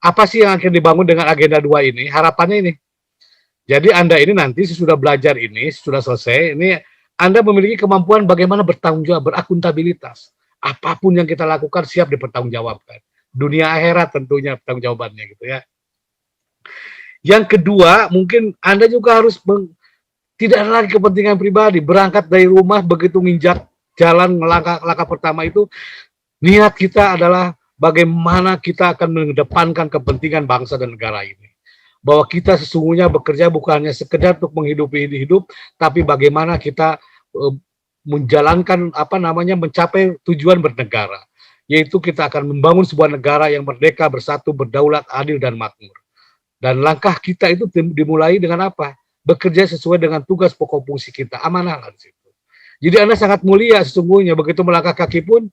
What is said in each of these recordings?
apa sih yang akan dibangun dengan agenda 2 ini? Harapannya ini. Jadi Anda ini nanti sesudah belajar ini, sudah selesai, ini Anda memiliki kemampuan bagaimana bertanggung jawab, berakuntabilitas. Apapun yang kita lakukan siap dipertanggungjawabkan. Dunia akhirat tentunya pertanggung jawabannya gitu ya. Yang kedua, mungkin Anda juga harus tidak ada lagi kepentingan pribadi. Berangkat dari rumah begitu nginjak jalan langkah pertama itu, niat kita adalah bagaimana kita akan mengedepankan kepentingan bangsa dan negara ini. Bahwa kita sesungguhnya bekerja bukan hanya sekedar untuk menghidupi hidup, tapi bagaimana kita menjalankan mencapai tujuan bernegara, yaitu kita akan membangun sebuah negara yang merdeka, bersatu, berdaulat, adil dan makmur. Dan langkah kita itu dimulai dengan apa? Bekerja sesuai dengan tugas pokok fungsi kita, amanah lah di situ. Jadi Anda sangat mulia sesungguhnya, begitu melangkah kaki pun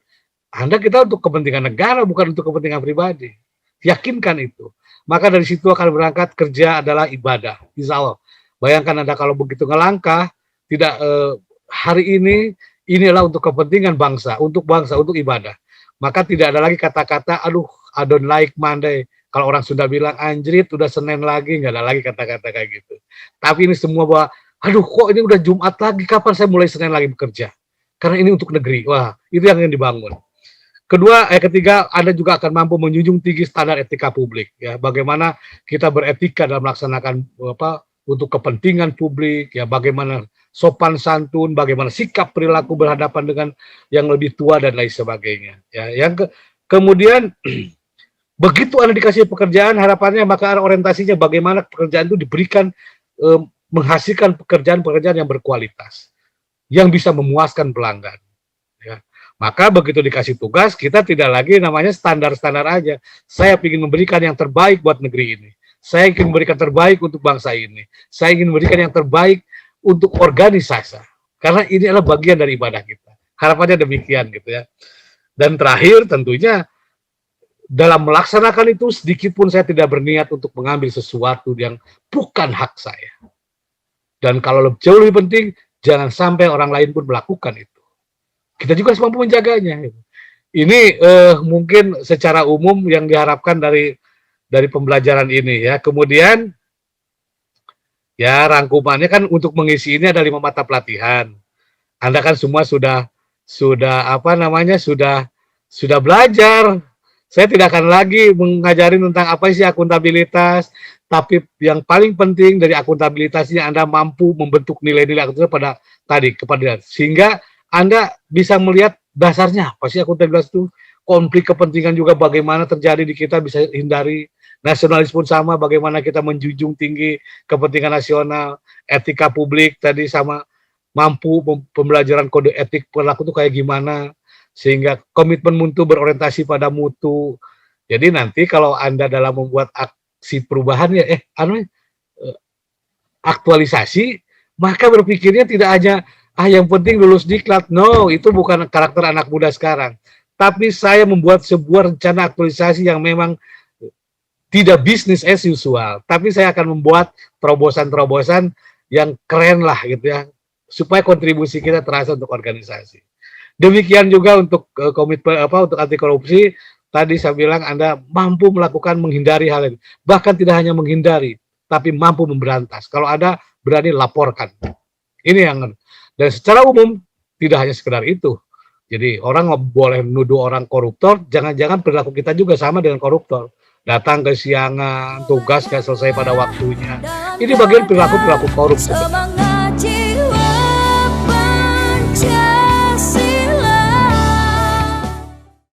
kita untuk kepentingan negara, bukan untuk kepentingan pribadi. Yakinkan itu. Maka dari situ akan berangkat kerja adalah ibadah. Insya Allah. Bayangkan Anda kalau begitu ngelangkah, tidak hari ini, inilah untuk kepentingan bangsa, untuk ibadah. Maka tidak ada lagi kata-kata, aduh, I don't like Monday. Kalau orang Sunda bilang, anjrit, udah Senin lagi, nggak ada lagi kata-kata kayak gitu. Tapi ini semua bahwa, aduh, kok ini udah Jumat lagi, kapan saya mulai Senin lagi bekerja? Karena ini untuk negeri. Wah, itu yang dibangun. Ketiga, Anda juga akan mampu menjunjung tinggi standar etika publik. Ya, bagaimana kita beretika dalam melaksanakan untuk kepentingan publik, ya, bagaimana sopan santun, bagaimana sikap perilaku berhadapan dengan yang lebih tua dan lain sebagainya. Ya, kemudian begitu Anda dikasih pekerjaan, harapannya maka orientasinya bagaimana pekerjaan itu diberikan menghasilkan pekerjaan-pekerjaan yang berkualitas, yang bisa memuaskan pelanggan. Ya. Maka begitu dikasih tugas, kita tidak lagi namanya standar-standar aja. Saya ingin memberikan yang terbaik buat negeri ini. Saya ingin memberikan terbaik untuk bangsa ini. Saya ingin memberikan yang terbaik untuk organisasi. Karena ini adalah bagian dari ibadah kita. Harapannya demikian gitu ya. Dan terakhir tentunya dalam melaksanakan itu sedikit pun saya tidak berniat untuk mengambil sesuatu yang bukan hak saya. Dan kalau jauh lebih penting, jangan sampai orang lain pun melakukan itu. Kita juga harus mampu menjaganya. Ini mungkin secara umum yang diharapkan dari pembelajaran ini ya. Kemudian ya rangkumannya kan untuk mengisi ini ada 5 mata pelatihan. Anda kan semua sudah belajar. Saya tidak akan lagi mengajari tentang apa sih akuntabilitas, tapi yang paling penting dari akuntabilitasnya Anda mampu membentuk nilai-nilai akuntabilitas kepada sehingga Anda bisa melihat dasarnya apa sih akuntabilitas itu, konflik kepentingan juga bagaimana terjadi di kita bisa hindari, nasionalisme pun sama, bagaimana kita menjunjung tinggi kepentingan nasional, etika publik tadi sama mampu pembelajaran kode etik perilaku itu kayak gimana, sehingga komitmen mutu berorientasi pada mutu. Jadi nanti kalau Anda dalam membuat aksi perubahan aktualisasi, maka berpikirnya tidak hanya yang penting lulus diklat. No, itu bukan karakter anak muda sekarang. Tapi saya membuat sebuah rencana aktualisasi yang memang tidak business as usual, tapi saya akan membuat terobosan-terobosan yang keren lah gitu ya, supaya kontribusi kita terasa untuk organisasi. Demikian juga untuk komitmen untuk anti korupsi. Tadi saya bilang Anda mampu melakukan menghindari hal ini. Bahkan tidak hanya menghindari, tapi mampu memberantas. Kalau ada berani laporkan. Ini yang dan secara umum tidak hanya sekedar itu. Jadi orang boleh menuduh orang koruptor, jangan-jangan perilaku kita juga sama dengan koruptor. Datang kesiangan, tugas nggak selesai pada waktunya. Ini bagian perilaku korup sebenarnya.